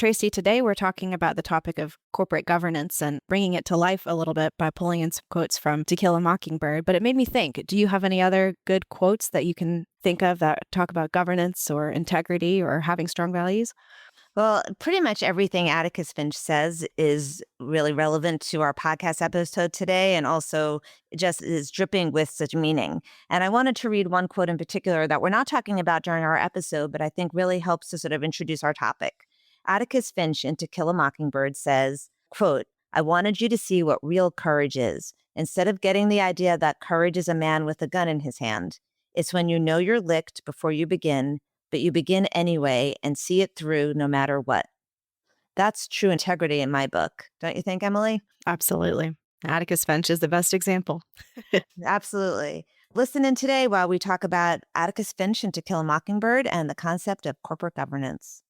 Tracey, today we're talking about the topic of corporate governance and bringing it to life a little bit by pulling in some quotes from To Kill a Mockingbird. But it made me think, do you have any other good quotes that you can think of that talk about governance or integrity or having strong values? Well, pretty much everything Atticus Finch says is really relevant to our podcast episode today and also just is dripping with such meaning. And I wanted to read one quote in particular that we're not talking about during our episode, but I think really helps to sort of introduce our topic. Atticus Finch in To Kill a Mockingbird says, quote, "I wanted you to see what real courage is, instead of getting the idea that courage is a man with a gun in his hand. It's when you know you're licked before you begin, but you begin anyway and see it through no matter what." That's true integrity in my book. Don't you think, Emily? Absolutely. Atticus Finch is the best example. Absolutely. Listen in today while we talk about Atticus Finch and To Kill a Mockingbird and the concept of corporate governance.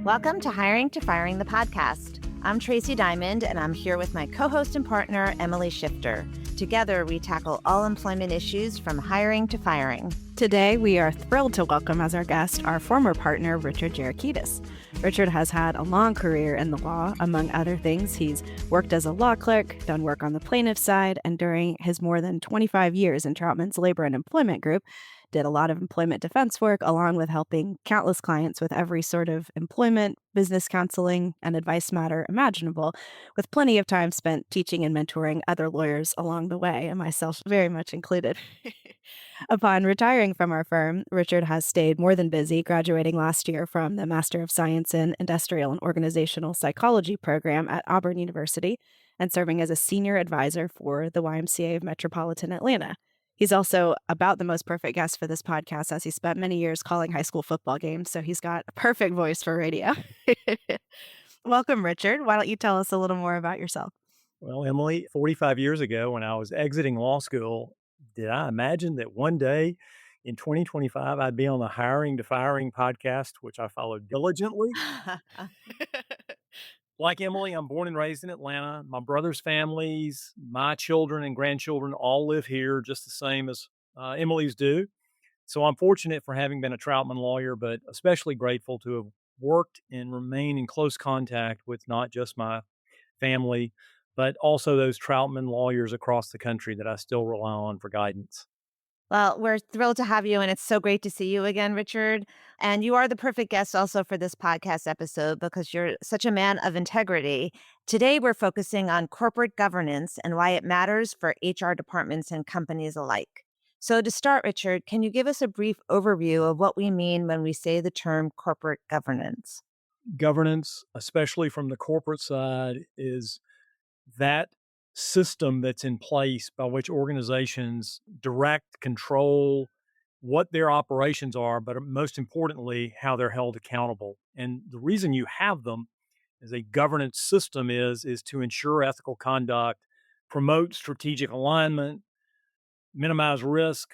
Welcome to Hiring to Firing, the podcast. I'm Tracey Diamond, and I'm here with my co-host and partner, Emily Schifter. Together, we tackle all employment issues from hiring to firing. Today, we are thrilled to welcome as our guest our former partner, Richard Gerakitis. Richard has had a long career in the law. Among other things, he's worked as a law clerk, done work on the plaintiff's side, and during his more than 25 years in Troutman's labor and employment group, did a lot of employment defense work, along with helping countless clients with every sort of employment, business counseling, and advice matter imaginable, with plenty of time spent teaching and mentoring other lawyers along the way, and myself very much included. Upon retiring from our firm, Richard has stayed more than busy, graduating last year from the Master of Science in Industrial and Organizational Psychology program at Auburn University and serving as a senior advisor for the YMCA of Metropolitan Atlanta. He's also about the most perfect guest for this podcast, as he spent many years calling high school football games, so he's got a perfect voice for radio. Welcome, Richard. Why don't you tell us a little more about yourself? Well, Emily, 45 years ago when I was exiting law school, did I imagine that one day in 2025 I'd be on the Hiring to Firing podcast, which I followed diligently? Like Emily, I'm born and raised in Atlanta. My brother's families, my children and grandchildren all live here just the same as Emily's do. So I'm fortunate for having been a Troutman lawyer, but especially grateful to have worked and remain in close contact with not just my family, but also those Troutman lawyers across the country that I still rely on for guidance. Well, we're thrilled to have you, and it's so great to see you again, Richard. And you are the perfect guest also for this podcast episode because you're such a man of integrity. Today, we're focusing on corporate governance and why it matters for HR departments and companies alike. So to start, Richard, can you give us a brief overview of what we mean when we say the term corporate governance? Governance, especially from the corporate side, is that system that's in place by which organizations direct, control what their operations are, but most importantly, how they're held accountable. And the reason you have them as a governance system is to ensure ethical conduct, promote strategic alignment, minimize risk,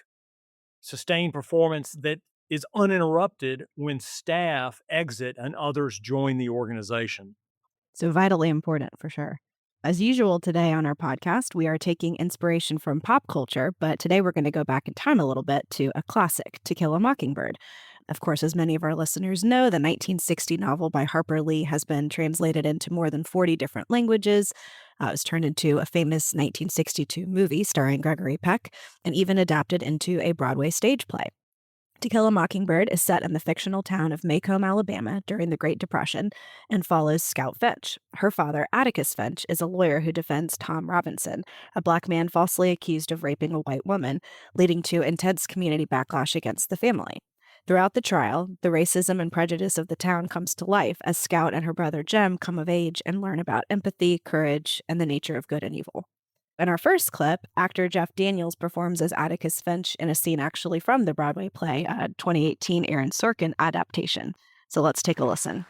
sustain performance that is uninterrupted when staff exit and others join the organization. So vitally important for sure. As usual today on our podcast, we are taking inspiration from pop culture, but today we're going to go back in time a little bit to a classic, To Kill a Mockingbird. Of course, as many of our listeners know, the 1960 novel by Harper Lee has been translated into more than 40 different languages. It was turned into a famous 1962 movie starring Gregory Peck and even adapted into a Broadway stage play. To Kill a Mockingbird is set in the fictional town of Macomb, Alabama during the Great Depression and follows Scout Finch. Her father, Atticus Finch, is a lawyer who defends Tom Robinson, a black man falsely accused of raping a white woman, leading to intense community backlash against the family. Throughout the trial, the racism and prejudice of the town comes to life as Scout and her brother Jem come of age and learn about empathy, courage, and the nature of good and evil. In our first clip, actor Jeff Daniels performs as Atticus Finch in a scene actually from the Broadway play, a 2018 Aaron Sorkin adaptation. So let's take a listen.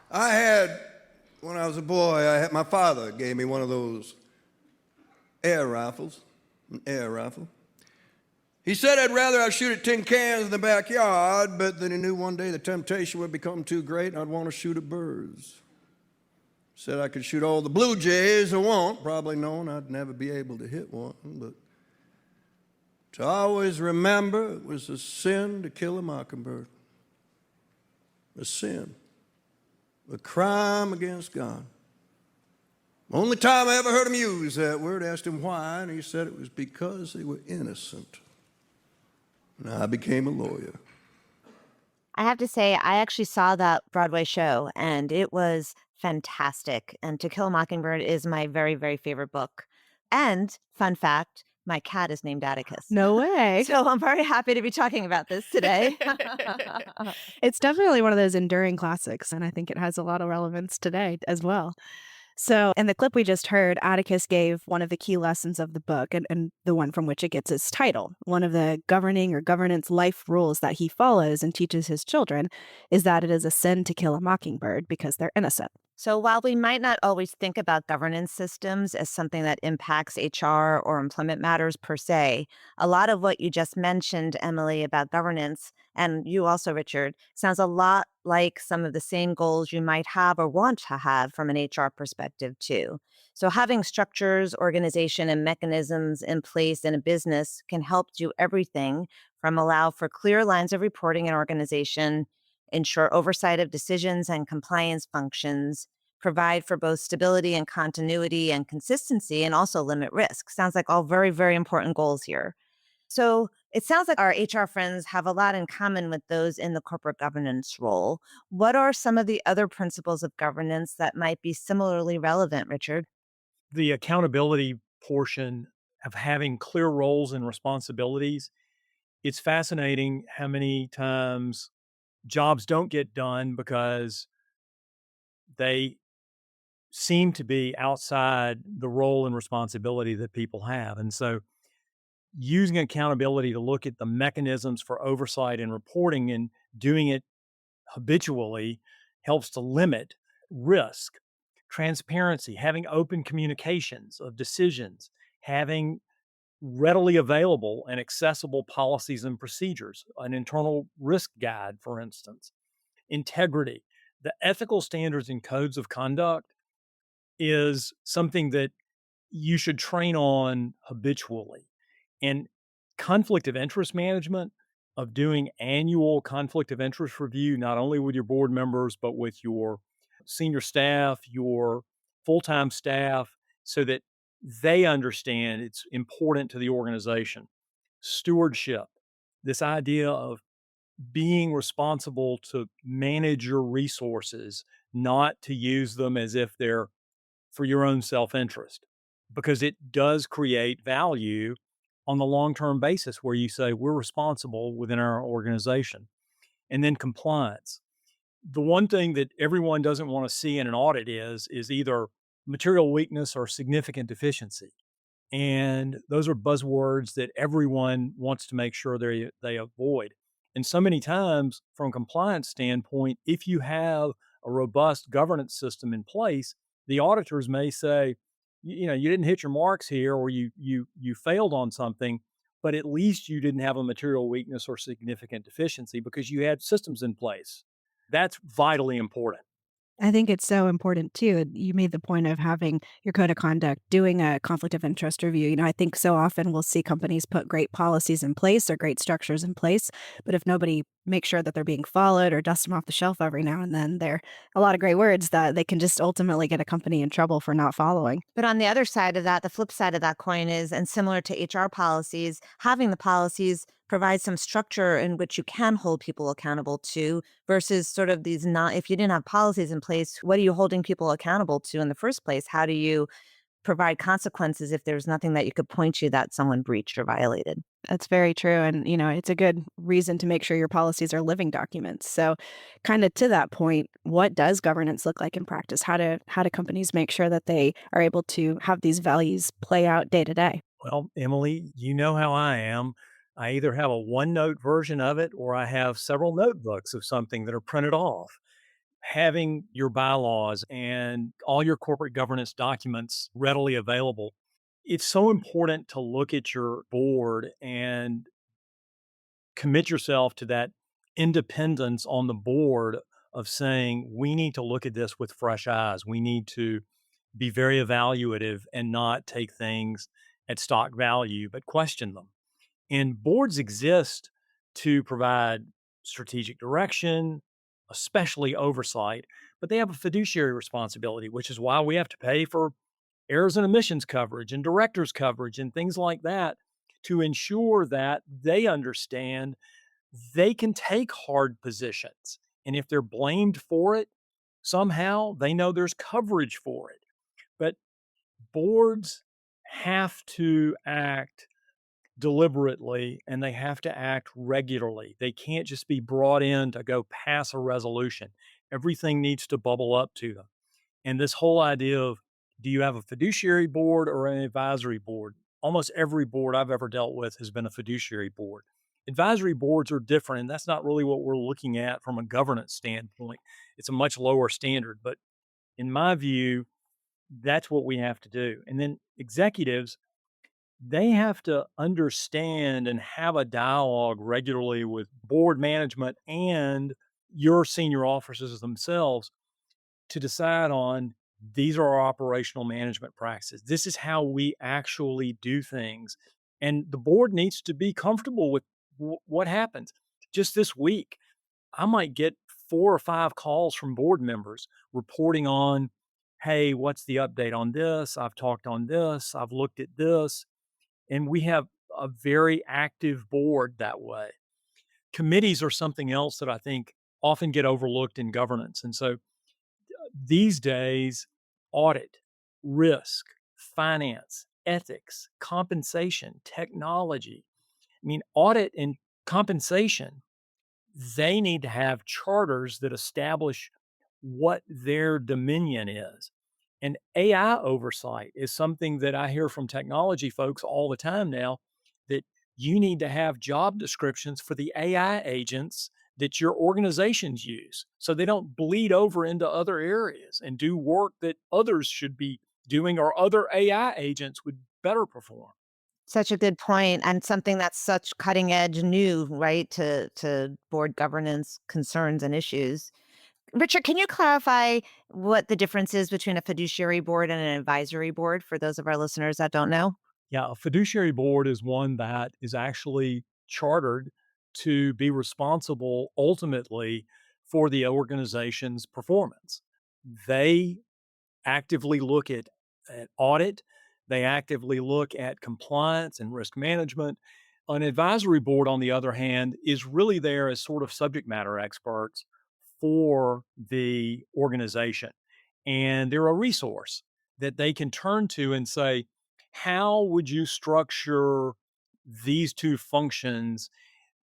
When I was a boy, my father gave me one of those air rifles, an air rifle. He said I'd shoot at tin cans in the backyard, but then he knew one day the temptation would become too great and I'd want to shoot at birds. Said I could shoot all the blue jays I want, probably knowing I'd never be able to hit one, but to always remember it was a sin to kill a mockingbird. A sin. A crime against God. Only time I ever heard him use that word, asked him why, and he said it was because they were innocent. And I became a lawyer. I have to say, I actually saw that Broadway show and it was fantastic. And To Kill a Mockingbird is my very, very favorite book. And fun fact, my cat is named Atticus. No way. So I'm very happy to be talking about this today. It's definitely one of those enduring classics, and I think it has a lot of relevance today as well. So, in the clip we just heard, Atticus gave one of the key lessons of the book and the one from which it gets its title. One of the governing or governance life rules that he follows and teaches his children is that it is a sin to kill a mockingbird because they're innocent. So while we might not always think about governance systems as something that impacts HR or employment matters per se, a lot of what you just mentioned, Emily, about governance, and you also, Richard, sounds a lot like some of the same goals you might have or want to have from an HR perspective, too. So having structures, organization, and mechanisms in place in a business can help do everything from allow for clear lines of reporting and organization, ensure oversight of decisions and compliance functions, provide for both stability and continuity and consistency, and also limit risk. Sounds like all very, very important goals here. So it sounds like our HR friends have a lot in common with those in the corporate governance role. What are some of the other principles of governance that might be similarly relevant, Richard? The accountability portion of having clear roles and responsibilities, it's fascinating how many times jobs don't get done because they seem to be outside the role and responsibility that people have. And so using accountability to look at the mechanisms for oversight and reporting and doing it habitually helps to limit risk. Transparency, having open communications of decisions, having readily available and accessible policies and procedures, an internal risk guide, for instance. Integrity, the ethical standards and codes of conduct is something that you should train on habitually. And conflict of interest management, of doing annual conflict of interest review, not only with your board members, but with your senior staff, your full-time staff, so that they understand it's important to the organization. Stewardship, this idea of being responsible to manage your resources, not to use them as if they're for your own self-interest, because it does create value on the long-term basis where you say we're responsible within our organization. And then compliance. The one thing that everyone doesn't want to see in an audit is either material weakness or significant deficiency. And those are buzzwords that everyone wants to make sure they avoid. And so many times, from a compliance standpoint, if you have a robust governance system in place, the auditors may say, you know, you didn't hit your marks here, or you failed on something, but at least you didn't have a material weakness or significant deficiency because you had systems in place. That's vitally important. I think it's so important too. You made the point of having your code of conduct, doing a conflict of interest review. I think so often we'll see companies put great policies in place or great structures in place, but if nobody makes sure that they're being followed or dust them off the shelf every now and then, they're a lot of great words that they can just ultimately get a company in trouble for not following. But on the other side of that, the flip side of that coin is, and similar to HR policies, having the policies provide some structure in which you can hold people accountable to versus sort of these not, if you didn't have policies in place, what are you holding people accountable to in the first place? How do you provide consequences if there's nothing that you could point to that someone breached or violated? That's very true. And, it's a good reason to make sure your policies are living documents. So kind of to that point, what does governance look like in practice? How do companies make sure that they are able to have these values play out day to day? Well, Emily, you know how I am. I either have a one-note version of it or I have several notebooks of something that are printed off. Having your bylaws and all your corporate governance documents readily available, it's so important to look at your board and commit yourself to that independence on the board of saying, we need to look at this with fresh eyes. We need to be very evaluative and not take things at stock value, but question them. And boards exist to provide strategic direction, especially oversight, but they have a fiduciary responsibility, which is why we have to pay for errors and omissions coverage and directors coverage and things like that to ensure that they understand they can take hard positions. And if they're blamed for it, somehow they know there's coverage for it. But boards have to act deliberately and they have to act regularly. They can't just be brought in to go pass a resolution. Everything needs to bubble up to them. And this whole idea of, do you have a fiduciary board or an advisory board? Almost every board I've ever dealt with has been a fiduciary board. Advisory boards are different, and that's not really what we're looking at from a governance standpoint. It's a much lower standard, but in my view, that's what we have to do. And then executives, they have to understand and have a dialogue regularly with board management and your senior officers themselves to decide on, these are our operational management practices. This is how we actually do things. And the board needs to be comfortable with what happens. Just this week, I might get 4 or 5 calls from board members reporting on, hey, what's the update on this? I've talked on this. I've looked at this. And we have a very active board that way. Committees are something else that I think often get overlooked in governance. And so these days, audit, risk, finance, ethics, compensation, technology. I mean, audit and compensation, they need to have charters that establish what their dominion is. And AI oversight is something that I hear from technology folks all the time now, that you need to have job descriptions for the AI agents that your organizations use so they don't bleed over into other areas and do work that others should be doing or other AI agents would better perform. Such a good point, and something that's such cutting edge new, right, to board governance concerns and issues. Richard, can you clarify what the difference is between a fiduciary board and an advisory board for those of our listeners that don't know? Yeah, a fiduciary board is one that is actually chartered to be responsible ultimately for the organization's performance. They actively look at audit, they actively look at compliance and risk management. An advisory board, on the other hand, is really there as sort of subject matter experts for the organization. And they're a resource that they can turn to and say, how would you structure these 2 functions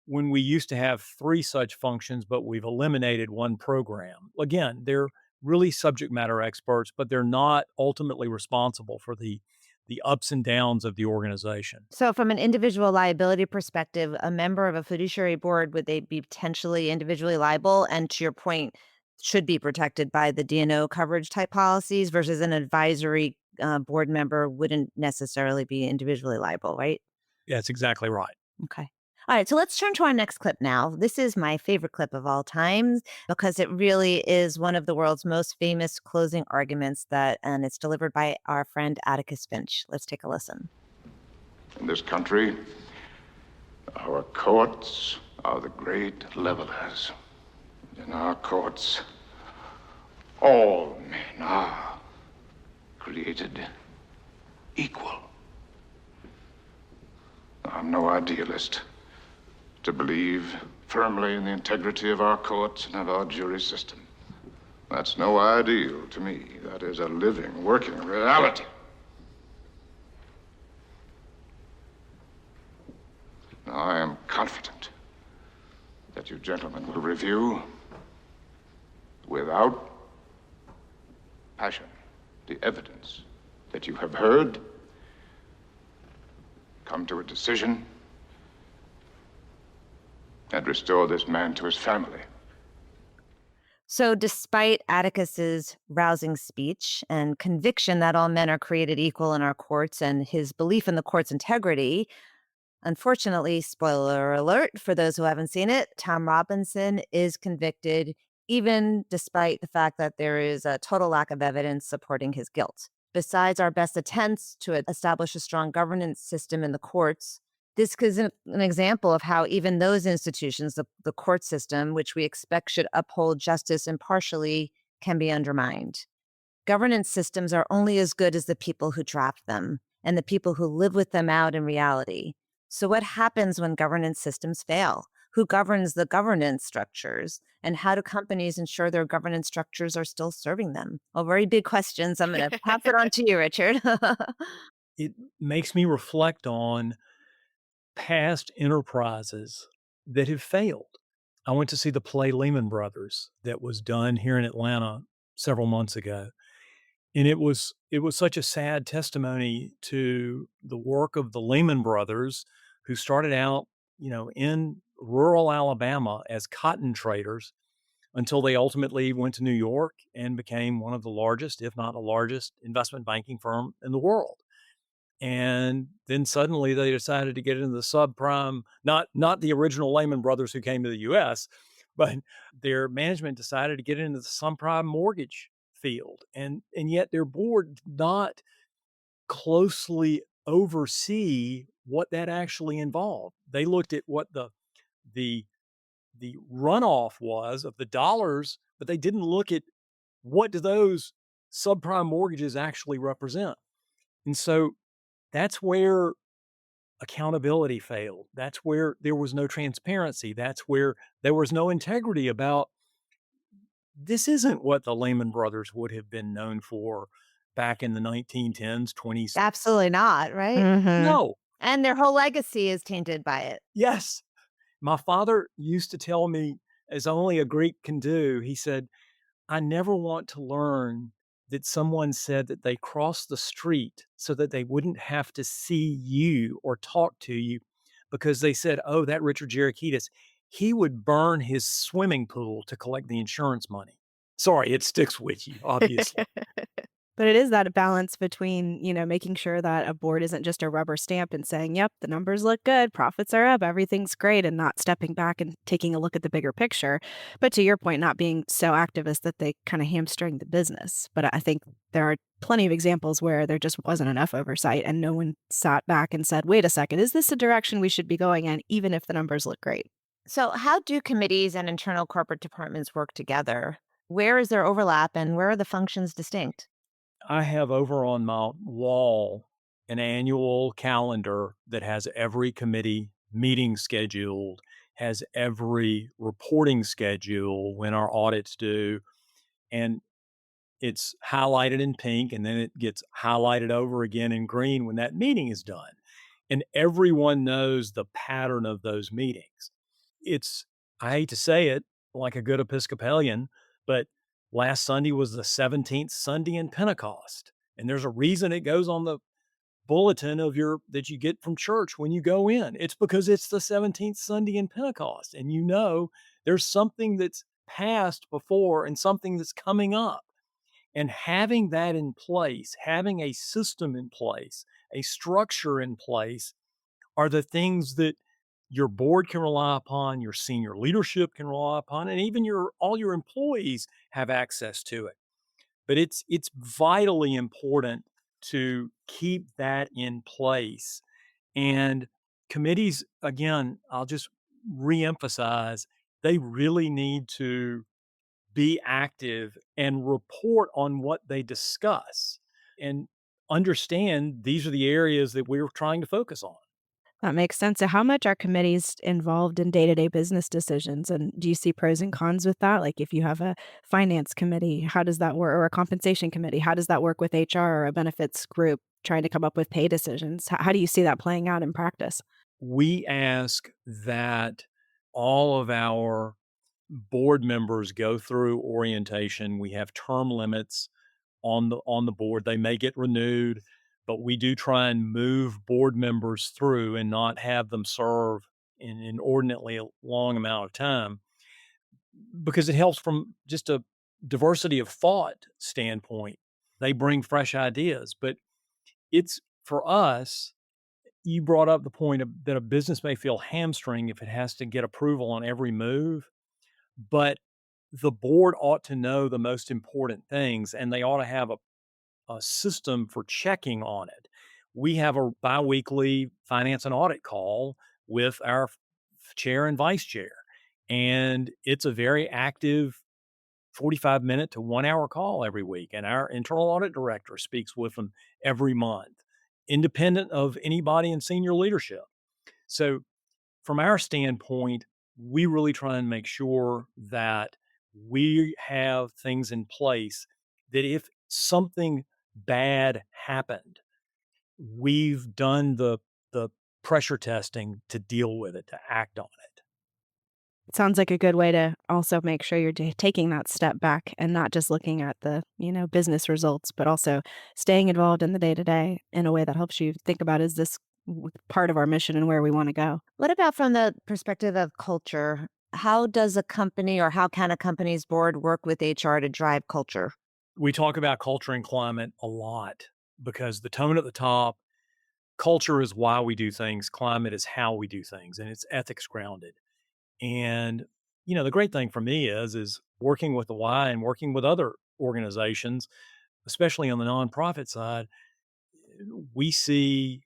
when we used to have 3 such functions, but we've eliminated 1 program? Again, they're really subject matter experts, but they're not ultimately responsible for the ups and downs of the organization. So, from an individual liability perspective, a member of a fiduciary board, would they be potentially individually liable? And to your point, should be protected by the D&O coverage type policies versus an advisory board member wouldn't necessarily be individually liable, right? Yeah, that's exactly right. Okay. All right, so let's turn to our next clip now. This is my favorite clip of all time because it really is one of the world's most famous closing arguments and it's delivered by our friend Atticus Finch. Let's take a listen. In this country, our courts are the great levelers. In our courts, all men are created equal. I'm no idealist to believe firmly in the integrity of our courts and of our jury system. That's no ideal to me. That is a living, working reality. Now, I am confident that you gentlemen will review, without passion, the evidence that you have heard, come to a decision, and restore this man to his family. So, despite Atticus's rousing speech and conviction that all men are created equal in our courts and his belief in the court's integrity, unfortunately, spoiler alert for those who haven't seen it, Tom Robinson is convicted, even despite the fact that there is a total lack of evidence supporting his guilt. Besides our best attempts to establish a strong governance system in the courts, This is an example of how even those institutions, the court system, which we expect should uphold justice impartially, can be undermined. Governance systems are only as good as the people who draft them and the people who live with them out in reality. So, what happens when governance systems fail? Who governs the governance structures? And how do companies ensure their governance structures are still serving them? Well, very big questions. I'm going to pass it on to you, Richard. It makes me reflect on past enterprises that have failed. I went to see the play Lehman Brothers that was done here in Atlanta several months ago. And it was such a sad testimony to the work of the Lehman Brothers, who started out, in rural Alabama as cotton traders until they ultimately went to New York and became one of the largest, if not the largest, investment banking firm in the world. And then suddenly they decided to get into the subprime, not the original Lehman Brothers who came to the US, but their management decided to get into the subprime mortgage field. And yet their board did not closely oversee what that actually involved. They looked at what the runoff was of the dollars, but they didn't look at what do those subprime mortgages actually represent. And so that's where accountability failed. That's where there was no transparency. That's where there was no integrity about this isn't what the Lehman Brothers would have been known for back in the 1910s, 20s. Absolutely not, right? No. And their whole legacy is tainted by it. Yes. My father used to tell me, as only a Greek can do, he said, I never want to learn that someone said that they crossed the street so that they wouldn't have to see you or talk to you because they said, oh, that Richard Gerakitis, he would burn his swimming pool to collect the insurance money. Sorry, it sticks with you, obviously. But it is that balance between, making sure that a board isn't just a rubber stamp and saying, yep, the numbers look good, profits are up, everything's great, and not stepping back and taking a look at the bigger picture. But to your point, not being so activist that they kind of hamstring the business. But I think there are plenty of examples where there just wasn't enough oversight and no one sat back and said, wait a second, is this a direction we should be going in, even if the numbers look great? So, how do committees and internal corporate departments work together? Where is there overlap and where are the functions distinct? I have over on my wall an annual calendar that has every committee meeting scheduled, has every reporting schedule when our audits due, and it's highlighted in pink and then it gets highlighted over again in green when that meeting is done. And everyone knows the pattern of those meetings. It's, I hate to say it, like a good Episcopalian, but last Sunday was the 17th Sunday in Pentecost. And there's a reason it goes on the bulletin of that you get from church when you go in. It's because it's the 17th Sunday in Pentecost. And there's something that's passed before and something that's coming up. And having that in place, having a system in place, a structure in place are the things that your board can rely upon, your senior leadership can rely upon, and even all your employees have access to it. But it's vitally important to keep that in place. And committees, again, I'll just reemphasize, they really need to be active and report on what they discuss and understand these are the areas that we're trying to focus on. That makes sense. So how much are committees involved in day-to-day business decisions? And do you see pros and cons with that? Like if you have a finance committee, how does that work? Or a compensation committee, how does that work with HR or a benefits group trying to come up with pay decisions? How do you see that playing out in practice? We ask that all of our board members go through orientation. We have term limits on the board. They may get renewed, but we do try and move board members through and not have them serve an inordinately long amount of time because it helps from just a diversity of thought standpoint. They bring fresh ideas, but it's for us. You brought up the point that a business may feel hamstring if it has to get approval on every move, but the board ought to know the most important things and they ought to have a system for checking on it. we have a biweekly finance and audit call with our chair and vice chair. And it's a very active 45-minute to 1 hour call every week. And our internal audit director speaks with them every month, independent of anybody in senior leadership. So, from our standpoint, we really try and make sure that we have things in place that if something bad happened, we've done the pressure testing to deal with it, to act on it. It sounds like a good way to also make sure you're taking that step back and not just looking at the, business results, but also staying involved in the day to day in a way that helps you think about, is this part of our mission and where we want to go? What about from the perspective of culture? How does a company or how can a company's board work with HR to drive culture? We talk about culture and climate a lot because the tone at the top, culture is why we do things, climate is how we do things, and it's ethics grounded. And, the great thing for me is working with the Y and working with other organizations, especially on the nonprofit side, we see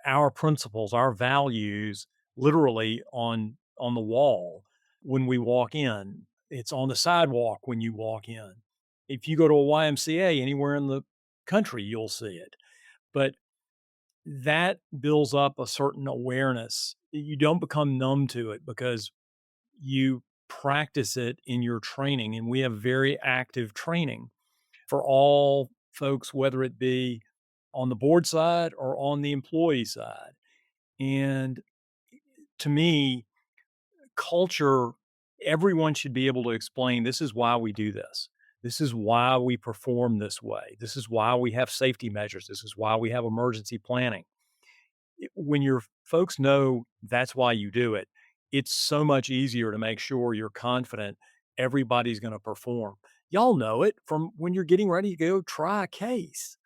our principles, our values literally on the wall when we walk in. It's on the sidewalk when you walk in. If you go to a YMCA anywhere in the country, you'll see it. But that builds up a certain awareness. You don't become numb to it because you practice it in your training. And we have very active training for all folks, whether it be on the board side or on the employee side. And to me, culture, everyone should be able to explain this is why we do this. This is why we perform this way. This is why we have safety measures. This is why we have emergency planning. When your folks know that's why you do it, it's so much easier to make sure you're confident everybody's going to perform. Y'all know it from when you're getting ready to go try a case.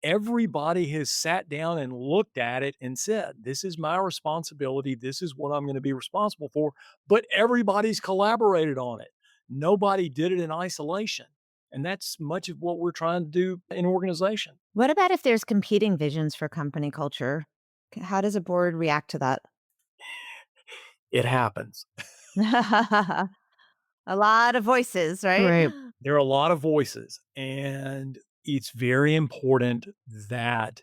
Everybody has sat down and looked at it and said, this is my responsibility. This is what I'm going to be responsible for. But everybody's collaborated on it. Nobody did it in isolation. And that's much of what we're trying to do in organization. What about if there's competing visions for company culture? How does a board react to that? It happens. A lot of voices, right? Right. There are a lot of voices, and it's very important that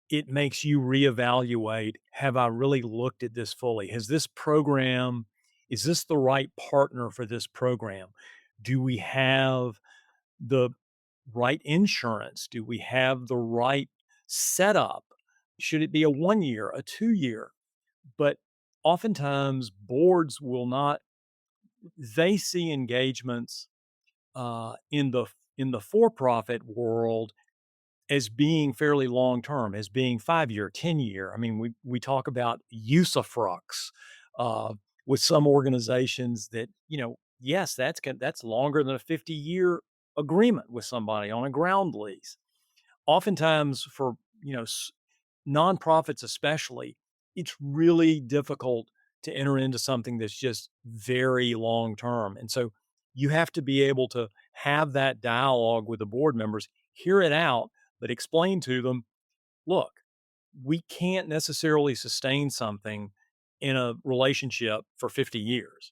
it makes you reevaluate, have I really looked at this fully? Is this the right partner for this program? Do we have the right insurance? Do we have the right setup? Should it be a 1 year, a 2 year? But oftentimes boards will not, they see engagements in the for-profit world as being fairly long-term, as being 5 year, 10 year. I mean, we talk about usufructs with some organizations that, yes, that's longer than a 50-year agreement with somebody on a ground lease. Oftentimes for, nonprofits especially, it's really difficult to enter into something that's just very long-term. And so you have to be able to have that dialogue with the board members, hear it out, but explain to them, look, we can't necessarily sustain something in a relationship for 50 years.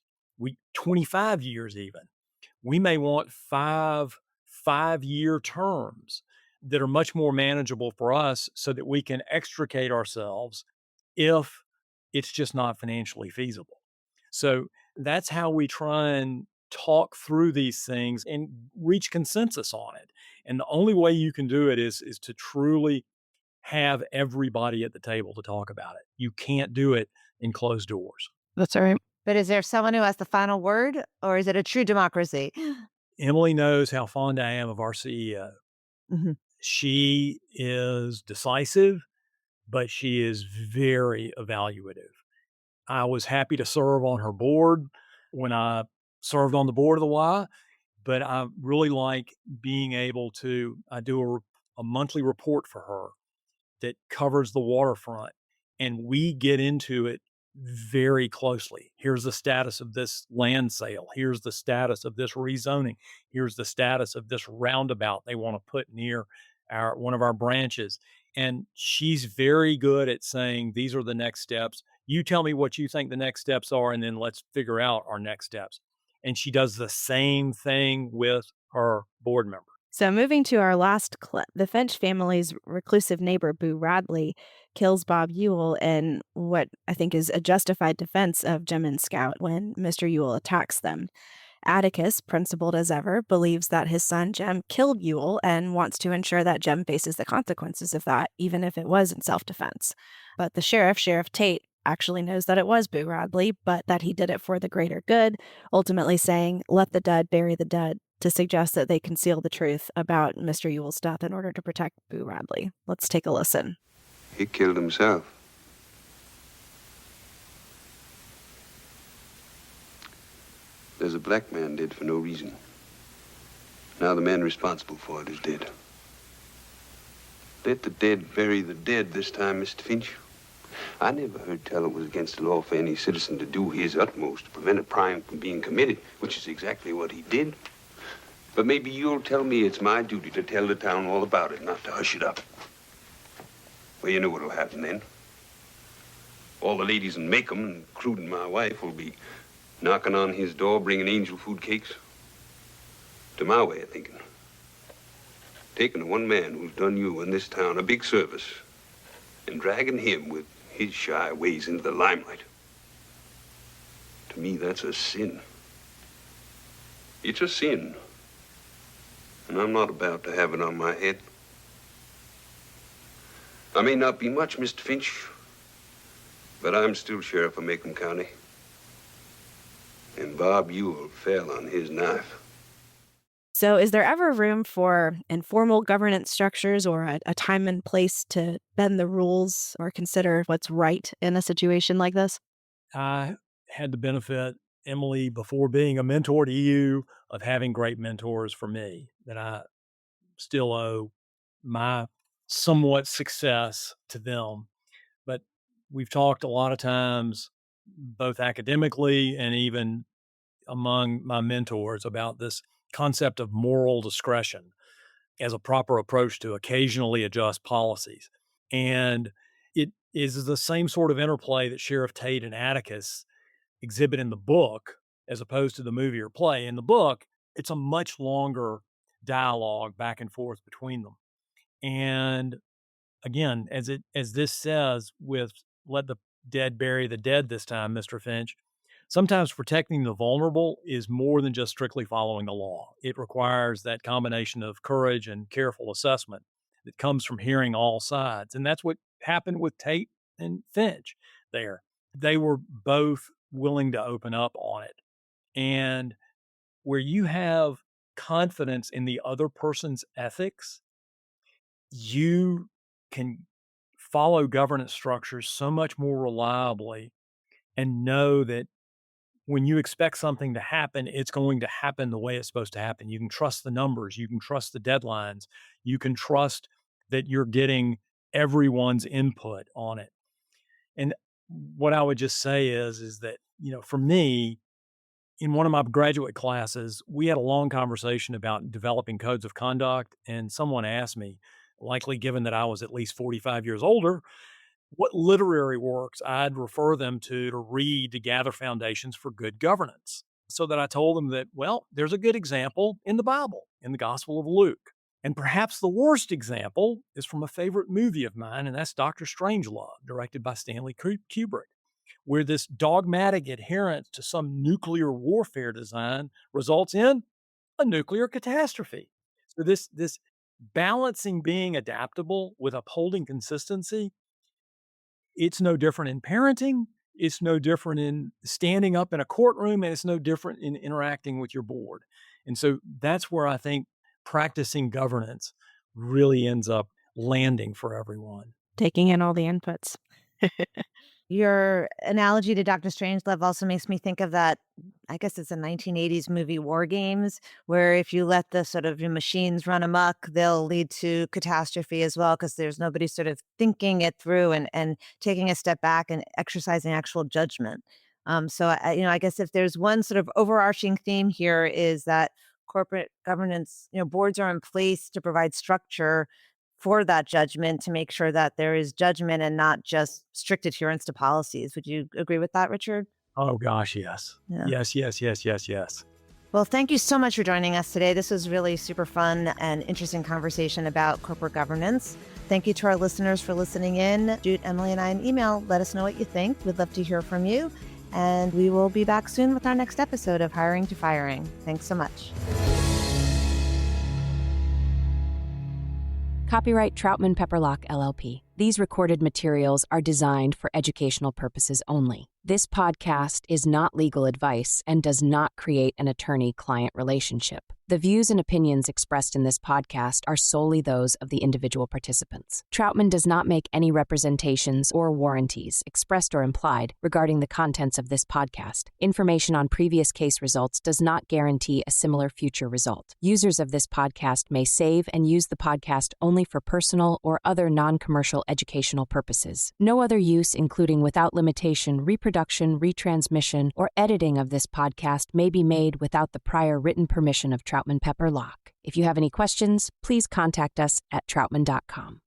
25 years even. We may want 5-year terms that are much more manageable for us so that we can extricate ourselves if it's just not financially feasible. So that's how we try and talk through these things and reach consensus on it. And the only way you can do it is to truly have everybody at the table to talk about it. You can't do it in closed doors. That's all right. But is there someone who has the final word, or is it a true democracy? Emily knows how fond I am of our CEO. Mm-hmm. She is decisive, but she is very evaluative. I was happy to serve on her board when I served on the board of the Y, but I really like being able to, I do a monthly report for her that covers the waterfront, and we get into it very closely. Here's the status of this land sale. Here's the status of this rezoning. Here's the status of this roundabout they want to put near one of our branches. And she's very good at saying, these are the next steps. You tell me what you think the next steps are, and then let's figure out our next steps. And she does the same thing with her board member. So, moving to our last clip, the Finch family's reclusive neighbor, Boo Radley, kills Bob Ewell in what I think is a justified defense of Jim and Scout when Mr. Ewell attacks them. Atticus, principled as ever, believes that his son Jem killed Ewell and wants to ensure that Jem faces the consequences of that, even if it was in self-defense. But the sheriff, Sheriff Tate, actually knows that it was Boo Radley, but that he did it for the greater good, ultimately saying, "Let the dead bury the dead," to suggest that they conceal the truth about Mr. Ewell's death in order to protect Boo Radley. Let's take a listen. He killed himself. There's a black man dead for no reason. Now the man responsible for it is dead. Let the dead bury the dead this time, Mr. Finch. I never heard tell it was against the law for any citizen to do his utmost to prevent a crime from being committed, which is exactly what he did. But maybe you'll tell me it's my duty to tell the town all about it, not to hush it up. Well, you know what'll happen then. All the ladies in Macomb, including my wife, will be knocking on his door, bringing angel food cakes. To my way of thinking, taking one man who's done you and this town a big service and dragging him with his shy ways into the limelight. To me, that's a sin. It's a sin. And I'm not about to have it on my head. I may not be much, Mr. Finch, but I'm still sheriff of Macomb County. And Bob Ewell fell on his knife. So, is there ever room for informal governance structures or a time and place to bend the rules or consider what's right in a situation like this? I had the benefit, Emily, before being a mentor to you, of having great mentors for me that I still owe my somewhat success to them. But we've talked a lot of times, both academically and even among my mentors, about this concept of moral discretion as a proper approach to occasionally adjust policies. And it is the same sort of interplay that Sheriff Tate and Atticus exhibit in the book as opposed to the movie or play. In the book, it's a much longer dialogue back and forth between them. And again, as this says with "Let the dead bury the dead" this time, Mr. Finch, sometimes protecting the vulnerable is more than just strictly following the law. It requires that combination of courage and careful assessment that comes from hearing all sides. And that's what happened with Tate and Finch there. They were both willing to open up on it. And where you have confidence in the other person's ethics, you can follow governance structures so much more reliably and know that when you expect something to happen, it's going to happen the way it's supposed to happen. You can trust the numbers, you can trust the deadlines, you can trust that you're getting everyone's input on it. And what I would just say is that, for me, in one of my graduate classes, we had a long conversation about developing codes of conduct. And someone asked me, likely given that I was at least 45 years older, what literary works I'd refer them to read to gather foundations for good governance. So that I told them that, well, there's a good example in the Bible, in the Gospel of Luke. And perhaps the worst example is from a favorite movie of mine, and that's Dr. Strangelove, directed by Stanley Kubrick, where this dogmatic adherence to some nuclear warfare design results in a nuclear catastrophe. So this balancing being adaptable with upholding consistency, it's no different in parenting, it's no different in standing up in a courtroom, and it's no different in interacting with your board. And so that's where I think practicing governance really ends up landing for everyone. Taking in all the inputs. Your analogy to Dr. Strangelove also makes me think of that, I guess it's a 1980s movie, War Games, where if you let the sort of your machines run amok, they'll lead to catastrophe as well, because there's nobody sort of thinking it through and taking a step back and exercising actual judgment. I guess if there's one sort of overarching theme here is that corporate governance, boards are in place to provide structure for that judgment to make sure that there is judgment and not just strict adherence to policies. Would you agree with that, Richard? Oh, gosh, yes. Yeah. Yes. Well, thank you so much for joining us today. This was really super fun and interesting conversation about corporate governance. Thank you to our listeners for listening in. Shoot Emily and I an email. Let us know what you think. We'd love to hear from you. And we will be back soon with our next episode of Hiring to Firing. Thanks so much. Copyright Troutman Pepper LLP. These recorded materials are designed for educational purposes only. This podcast is not legal advice and does not create an attorney-client relationship. The views and opinions expressed in this podcast are solely those of the individual participants. Troutman does not make any representations or warranties, expressed or implied, regarding the contents of this podcast. Information on previous case results does not guarantee a similar future result. Users of this podcast may save and use the podcast only for personal or other non-commercial educational purposes. No other use, including without limitation, reproduction, retransmission, or editing of this podcast may be made without the prior written permission of Troutman Pepper. If you have any questions, please contact us at troutman.com.